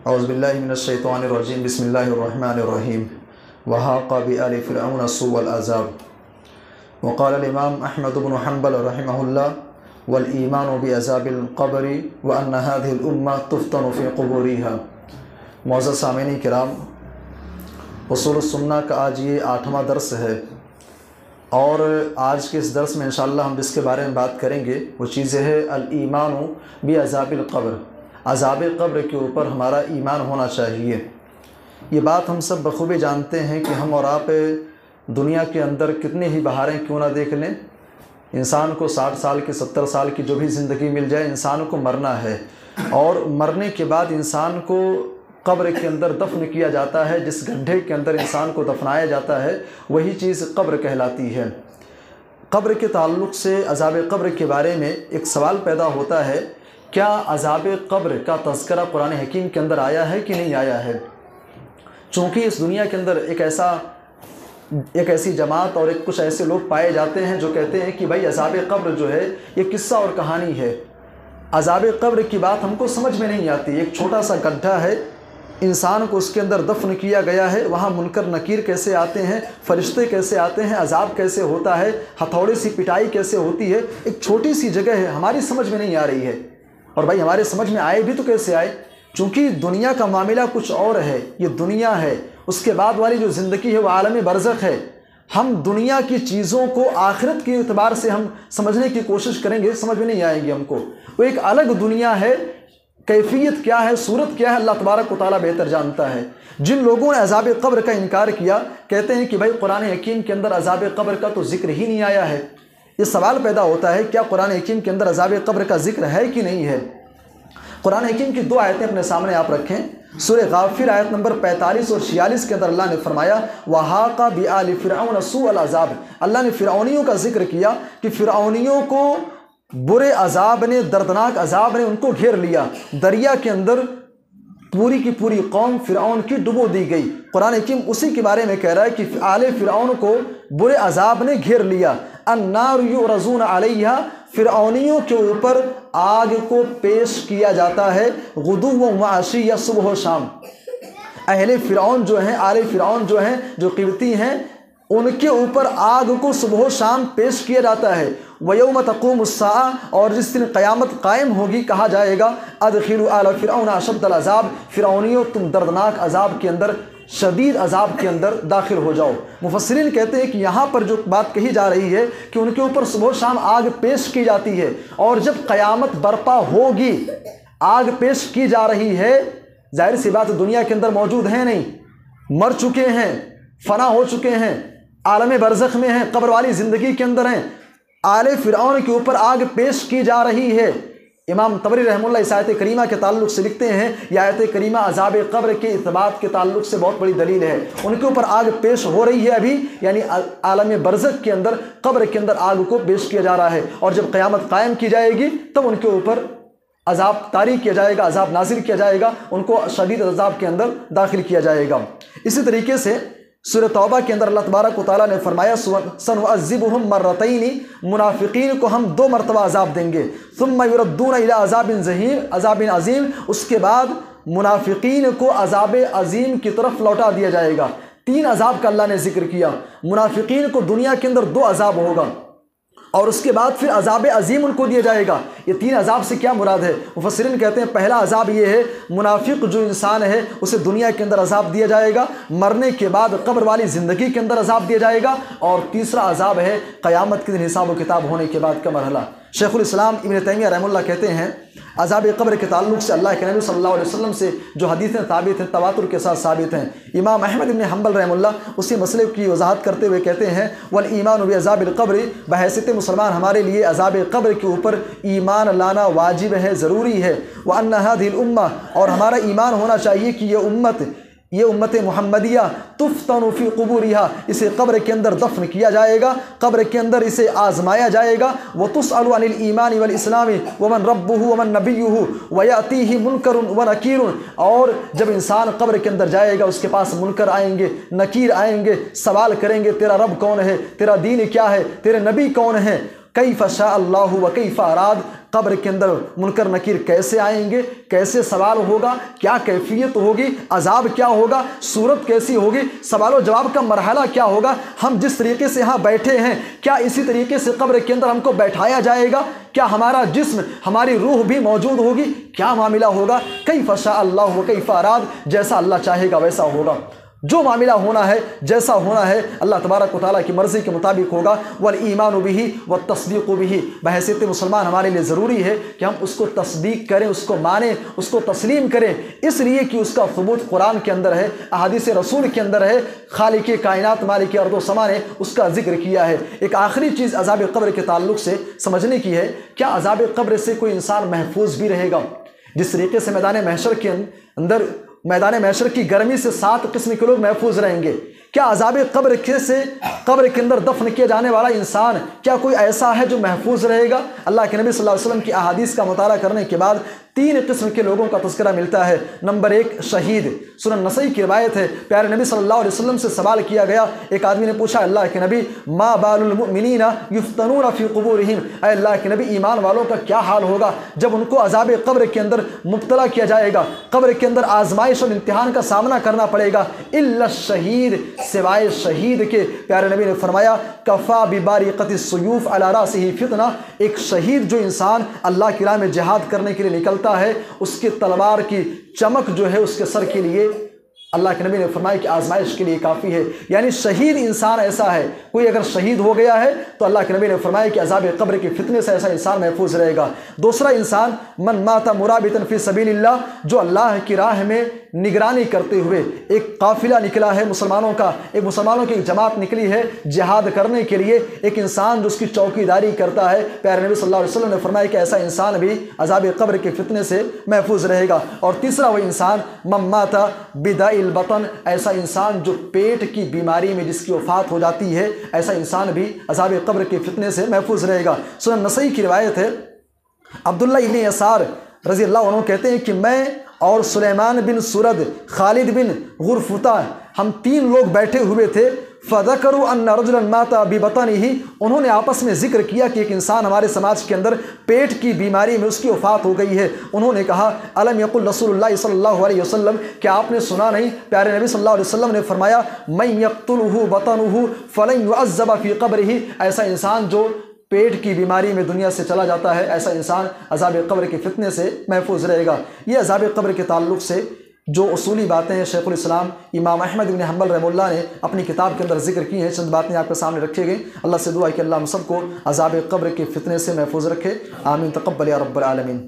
اعوذ باللہ من الشیطان الرجیم بسم اللہ الرحمن الرحیم وحاق بآل فرعون سوء العذاب وقال الامام احمد بن حنبل رحمہ اللہ والایمان بعذاب القبر وان هذه الامة تفتن في قبورها۔ معزز سامعین کرام، اصول السنہ کا آج یہ 8واں درس ہے، اور آج کے اس درس میں انشاءاللہ ہم جس کے بارے میں بات کریں گے وہ چیز ہے الایمان بعذاب القبر۔ عذاب قبر کے اوپر ہمارا ایمان ہونا چاہیے۔ یہ بات ہم سب بخوبی جانتے ہیں کہ ہم اور آپ دنیا کے اندر کتنی ہی بہاریں کیوں نہ دیکھ لیں، انسان کو 60 سال کی 70 سال کی جو بھی زندگی مل جائے، انسان کو مرنا ہے، اور مرنے کے بعد انسان کو قبر کے اندر دفن کیا جاتا ہے۔ جس گڈھے کے اندر انسان کو دفنایا جاتا ہے وہی چیز قبر کہلاتی ہے۔ قبر کے تعلق سے عذاب قبر کے بارے میں ایک سوال پیدا ہوتا ہے، کیا عذاب قبر کا تذکرہ قرآن حکیم کے اندر آیا ہے کہ نہیں آیا ہے؟ چونکہ اس دنیا کے اندر ایک ایسی جماعت اور کچھ ایسے لوگ پائے جاتے ہیں جو کہتے ہیں کہ بھائی عذاب قبر جو ہے یہ قصہ اور کہانی ہے، عذاب قبر کی بات ہم کو سمجھ میں نہیں آتی۔ ایک چھوٹا سا گڈھا ہے، انسان کو اس کے اندر دفن کیا گیا ہے، وہاں منکر نکیر کیسے آتے ہیں، فرشتے کیسے آتے ہیں، عذاب کیسے ہوتا ہے، ہتھوڑے سی پٹائی کیسے ہوتی ہے، ایک چھوٹی سی جگہ ہے، ہماری سمجھ میں نہیں آ رہی ہے۔ اور بھائی ہمارے سمجھ میں آئے بھی تو کیسے آئے؟ چونکہ دنیا کا معاملہ کچھ اور ہے، یہ دنیا ہے، اس کے بعد والی جو زندگی ہے وہ عالم برزخ ہے۔ ہم دنیا کی چیزوں کو آخرت کے اعتبار سے ہم سمجھنے کی کوشش کریں گے، سمجھ میں نہیں آئیں گے ہم کو۔ وہ ایک الگ دنیا ہے، کیفیت کیا ہے، صورت کیا ہے، اللہ تبارک و تعالیٰ بہتر جانتا ہے۔ جن لوگوں نے عذاب قبر کا انکار کیا، کہتے ہیں کہ بھائی قرآن حکیم کے اندر عذاب قبر کا تو ذکر ہی نہیں آیا ہے۔ یہ سوال پیدا ہوتا ہے، کیا قرآن حکیم کے اندر عذاب قبر کا ذکر ہے کہ نہیں ہے؟ قرآن حکیم کی 2 آیتیں اپنے سامنے آپ رکھیں۔ سورہ غافر آیت نمبر 45 اور 46 کے اندر اللہ نے فرمایا وَحَاقَ بِآلِ فِرْعَوْنَ سُوءَ الْعَذَابِ۔ اللہ نے فرعونیوں کا ذکر کیا کہ فرعونیوں کو برے عذاب نے، دردناک عذاب نے ان کو گھیر لیا۔ دریا کے اندر پوری کی پوری قوم فرعون کی ڈبو دی گئی۔ قرآن حکیم اسی کے بارے میں کہہ رہا ہے کہ آل فرعون کو برے عذاب نے گھیر لیا۔ النار یعرضون علیہا، فرعونیوں کے اوپر آگ کو پیش کیا جاتا ہے، غدوا وعشیا، صبح و شام۔ اہل فرعون جو ہیں، آل فرعون جو ہیں، جو قبطی ہیں، ان کے اوپر آگ کو صبح و شام پیش کیا جاتا ہے۔ وَيَوْمَ تَقُومُ السَّاعَةُ، اور جس دن قیامت قائم ہوگی کہا جائے گا أَدْخِلُوا آلَ فِرْعَوْنَ أَشَدَّ الْعَذَابِ، فرعونیوں تم دردناک عذاب کے اندر، شدید عذاب کے اندر داخل ہو جاؤ۔ مفسرین کہتے ہیں کہ یہاں پر جو بات کہی جا رہی ہے کہ ان کے اوپر صبح و شام آگ پیش کی جاتی ہے، اور جب قیامت برپا ہوگی آگ پیش کی جا رہی ہے۔ ظاہر سی بات دنیا کے اندر موجود ہیں نہیں، مر چکے ہیں، فنا ہو چکے ہیں، عالم برزخ میں ہیں، قبر والی زندگی کے اندر ہیں۔ آل فرعون کے اوپر آگ پیش کی جا رہی ہے۔ امام طبری رحمہ اللہ اس آیت کریمہ کے تعلق سے لکھتے ہیں، یہ آیت کریمہ عذاب قبر کے اثبات کے تعلق سے بہت بڑی دلیل ہے۔ ان کے اوپر آگ پیش ہو رہی ہے ابھی، یعنی عالم برزخ کے اندر، قبر کے اندر آگ کو پیش کیا جا رہا ہے، اور جب قیامت قائم کی جائے گی تب ان کے اوپر عذاب طاری کیا جائے گا، عذاب نازل کیا جائے گا، ان کو شدید عذاب کے اندر داخل کیا جائے گا۔ اسی طریقے سے سورہ توبہ کے اندر اللہ تبارک و تعالیٰ نے فرمایا سنعذبهم مرتین، منافقین کو ہم 2 مرتبہ عذاب دیں گے، ثم یردون الی عذاب عظیم، اس کے بعد منافقین کو عذاب عظیم کی طرف لوٹا دیا جائے گا۔ 3 عذاب کا اللہ نے ذکر کیا۔ منافقین کو دنیا کے اندر 2 عذاب ہوگا، اور اس کے بعد پھر عذاب عظیم ان کو دیا جائے گا۔ یہ 3 عذاب سے کیا مراد ہے؟ مفسرین کہتے ہیں پہلا عذاب یہ ہے، منافق جو انسان ہے اسے دنیا کے اندر عذاب دیا جائے گا، مرنے کے بعد قبر والی زندگی کے اندر عذاب دیا جائے گا، اور تیسرا عذاب ہے قیامت کے دن حساب و کتاب ہونے کے بعد کا مرحلہ۔ شیخ الاسلام ابن تیمیہ رحمہ اللہ کہتے ہیں عذاب قبر کے تعلق سے اللہ کے نبی صلی اللہ علیہ وسلم سے جو حدیثیں ثابت ہیں، تواتر کے ساتھ ثابت ہیں۔ امام احمد بن حنبل رحمہ اللہ اسی مسئلے کی وضاحت کرتے ہوئے کہتے ہیں والایمان بعذاب القبر، بحیثیت مسلمان ہمارے لیے عذاب قبر کے اوپر ایمان لانا واجب ہے، ضروری ہے۔ وان هذه الامه، اور ہمارا ایمان ہونا چاہیے کہ یہ امت محمدیہ تفتن فی قبورها، اسے قبر کے اندر دفن کیا جائے گا، قبر کے اندر اسے آزمایا جائے گا۔ وتسأل عن الایمان والاسلام ومن ربه ومن نبیه ویاتیہ منکر ونکیر، اور جب انسان قبر کے اندر جائے گا اس کے پاس منکر آئیں گے، نکیر آئیں گے، سوال کریں گے تیرا رب کون ہے، تیرا دین کیا ہے، تیرے نبی کون ہیں۔ کیف شاء اللہ و کیف اراد، قبر کے اندر منکر نکیر کیسے آئیں گے، کیسے سوال ہوگا، کیا کیفیت ہوگی، عذاب کیا ہوگا، صورت کیسی ہوگی، سوال و جواب کا مرحلہ کیا ہوگا، ہم جس طریقے سے یہاں بیٹھے ہیں کیا اسی طریقے سے قبر کے اندر ہم کو بیٹھایا جائے گا، کیا ہمارا جسم ہماری روح بھی موجود ہوگی، کیا معاملہ ہوگا، کیف شاء اللہ و کیف اراد، جیسا اللہ چاہے گا ویسا ہوگا، جو معاملہ ہونا ہے جیسا ہونا ہے اللہ تبارک و تعالیٰ کی مرضی کے مطابق ہوگا۔ والایمان بہ والتصدیق بہ، بحیثیت مسلمان ہمارے لیے ضروری ہے کہ ہم اس کو تصدیق کریں، اس کو مانیں، اس کو تسلیم کریں، اس لیے کہ اس کا ثبوت قرآن کے اندر ہے، احادیث رسول کے اندر ہے، خالق کائنات مالک ارض و سما نے اس کا ذکر کیا ہے۔ ایک آخری چیز عذاب قبر کے تعلق سے سمجھنے کی ہے، کیا عذاب قبر سے کوئی انسان محفوظ بھی رہے گا؟ جس طریقے سے میدان محشر کے اندر میدان محشر کی گرمی سے 7 قسم کے لوگ محفوظ رہیں گے، کیا عذاب قبر کے اندر دفن کیا جانے والا انسان کیا کوئی ایسا ہے جو محفوظ رہے گا؟ اللہ کے نبی صلی اللہ علیہ وسلم کی احادیث کا مطالعہ کرنے کے بعد 3 قسم کے لوگوں کا تذکرہ ملتا ہے۔ نمبر 1 شہید، سنن نسائی کی روایت ہے، پیارے نبی صلی اللہ علیہ وسلم سے سوال کیا گیا، ایک آدمی نے پوچھا اللہ کے نبی ما بال المؤمنین یفتنون فی قبورہم، اے اللہ کے نبی ایمان والوں کا کیا حال ہوگا جب ان کو عذاب قبر کے اندر مبتلا کیا جائے گا، قبر کے اندر آزمائش اور امتحان کا سامنا کرنا پڑے گا، الا الشہید، سوائے شہید کے۔ پیارے نبی نے فرمایا کفا ببارقۃ السیوف علی راسہ فتنہ، ایک شہید جو انسان اللہ کی راہ میں جہاد کرنے کے لیے نکلتا ہے، اس کے تلوار کی چمک جو ہے اس کے سر کے لیے اللہ کے نبی نے فرمایا کہ آزمائش کے لیے کافی ہے، یعنی شہید انسان ایسا ہے، کوئی اگر شہید ہو گیا ہے تو اللہ کے نبی نے فرمایا کہ عذاب قبر کے فتنے سے ایسا انسان محفوظ رہے گا۔ دوسرا انسان من مات مرابطا فی سبیل اللہ، جو اللہ کی راہ میں نگرانی کرتے ہوئے، ایک قافلہ نکلا ہے مسلمانوں کا، مسلمانوں کی ایک جماعت نکلی ہے جہاد کرنے کے لیے، ایک انسان جو اس کی چوکی داری کرتا ہے، پیارے نبی صلی اللہ علیہ وسلم نے فرمایا کہ ایسا انسان بھی عذاب قبر کے فتنے سے محفوظ رہے گا۔ اور تیسرا وہ انسان من مات بداء البطن، ایسا انسان جو پیٹ کی بیماری میں جس کی وفات ہو جاتی ہے، ایسا انسان بھی عذاب قبر کے فتنے سے محفوظ رہے گا۔ سنن نسائی کی روایت ہے، عبداللہ ابن یسار رضی اللہ عنہ کہتے ہیں کہ میں اور سلیمان بن سرد، خالد بن غرفتہ، ہم 3 لوگ بیٹھے ہوئے تھے، فذکروا ان رجلا مات ببطنہ، انہوں نے آپس میں ذکر کیا کہ ایک انسان ہمارے سماج کے اندر پیٹ کی بیماری میں اس کی وفات ہو گئی ہے۔ انہوں نے کہا الم یقل رسول اللہ صلی اللہ علیہ وسلم، کیا آپ نے سنا نہیں پیارے نبی صلی اللہ علیہ وسلم نے فرمایا من یقتلہ بطنہ فلن یعذب فی قبرہ، ایسا انسان جو پیٹ کی بیماری میں دنیا سے چلا جاتا ہے، ایسا انسان عذاب قبر کے فتنے سے محفوظ رہے گا۔ یہ عذاب قبر کے تعلق سے جو اصولی باتیں ہیں شیخ الاسلام امام احمد بن حنبل رحمہ اللہ نے اپنی کتاب کے اندر ذکر کی ہیں، چند باتیں آپ کے سامنے رکھے گئیں۔ اللہ سے دعا ہے کہ اللہ ہم سب کو عذاب قبر کے فتنے سے محفوظ رکھے، آمین، تقبل یا رب العالمین۔